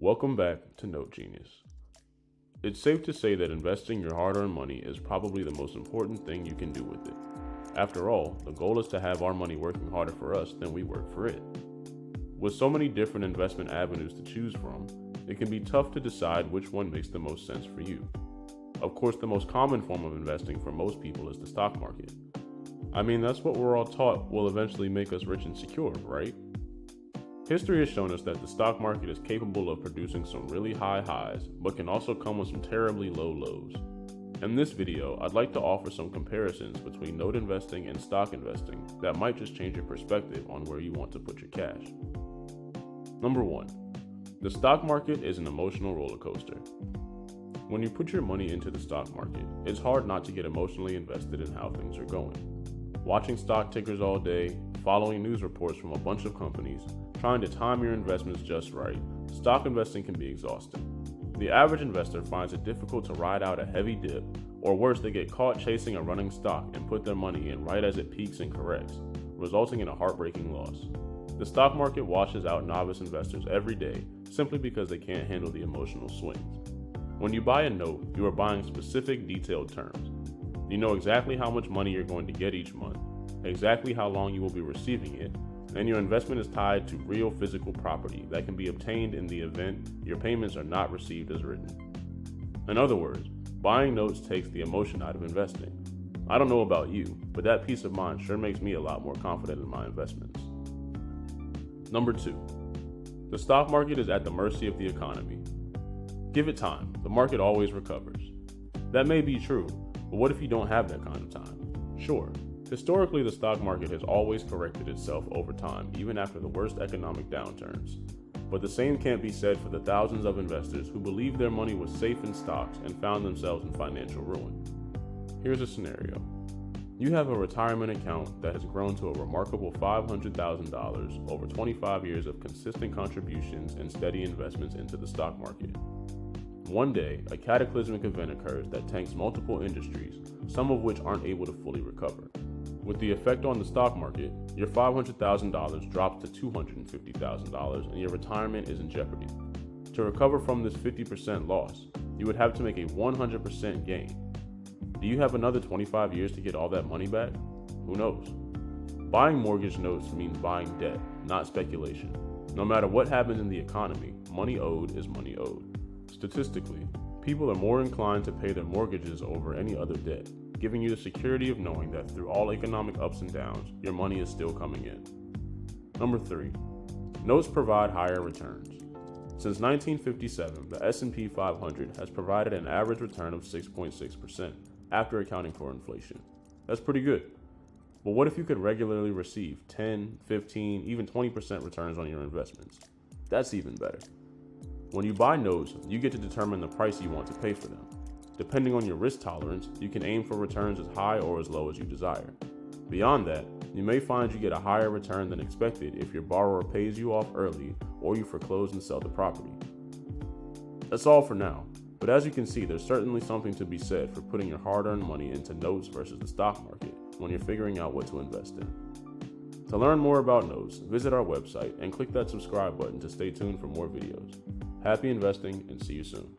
Welcome back to Note Genius. It's safe to say that investing your hard-earned money is probably the most important thing you can do with it. After all, the goal is to have our money working harder for us than we work for it. With so many different investment avenues to choose from, it can be tough to decide which one makes the most sense for you. Of course, the most common form of investing for most people is the stock market. I mean, that's what we're all taught will eventually make us rich and secure, right? History has shown us that the stock market is capable of producing some really high highs, but can also come with some terribly low lows. In this video, I'd like to offer some comparisons between note investing and stock investing that might just change your perspective on where you want to put your cash. Number 1. The stock market is an emotional roller coaster. When you put your money into the stock market, it's hard not to get emotionally invested in how things are going. Watching stock tickers all day, following news reports from a bunch of companies, trying to time your investments just right, stock investing can be exhausting. The average investor finds it difficult to ride out a heavy dip, or worse, they get caught chasing a running stock and put their money in right as it peaks and corrects, resulting in a heartbreaking loss. The stock market washes out novice investors every day simply because they can't handle the emotional swings. When you buy a note, you are buying specific, detailed terms. You know exactly how much money you're going to get each month, exactly how long you will be receiving it, and your investment is tied to real physical property that can be obtained in the event your payments are not received as written. In other words, buying notes takes the emotion out of investing. I don't know about you, but that peace of mind sure makes me a lot more confident in my investments. Number 2. The stock market is at the mercy of the economy. Give it time, the market always recovers. That may be true, but what if you don't have that kind of time? Sure. Historically, the stock market has always corrected itself over time, even after the worst economic downturns. But the same can't be said for the thousands of investors who believed their money was safe in stocks and found themselves in financial ruin. Here's a scenario. You have a retirement account that has grown to a remarkable $500,000 over 25 years of consistent contributions and steady investments into the stock market. One day, a cataclysmic event occurs that tanks multiple industries, some of which aren't able to fully recover. With the effect on the stock market, your $500,000 drops to $250,000 and your retirement is in jeopardy. To recover from this 50% loss, you would have to make a 100% gain. Do you have another 25 years to get all that money back? Who knows? Buying mortgage notes means buying debt, not speculation. No matter what happens in the economy, money owed is money owed. Statistically, people are more inclined to pay their mortgages over any other debt, giving you the security of knowing that through all economic ups and downs, your money is still coming in. Number 3. Notes provide higher returns. Since 1957, the S&P 500 has provided an average return of 6.6% after accounting for inflation. That's pretty good. But what if you could regularly receive 10, 15, even 20% returns on your investments? That's even better. When you buy notes, you get to determine the price you want to pay for them. Depending on your risk tolerance, you can aim for returns as high or as low as you desire. Beyond that, you may find you get a higher return than expected if your borrower pays you off early or you foreclose and sell the property. That's all for now, but as you can see, there's certainly something to be said for putting your hard-earned money into notes versus the stock market when you're figuring out what to invest in. To learn more about notes, visit our website and click that subscribe button to stay tuned for more videos. Happy investing and see you soon.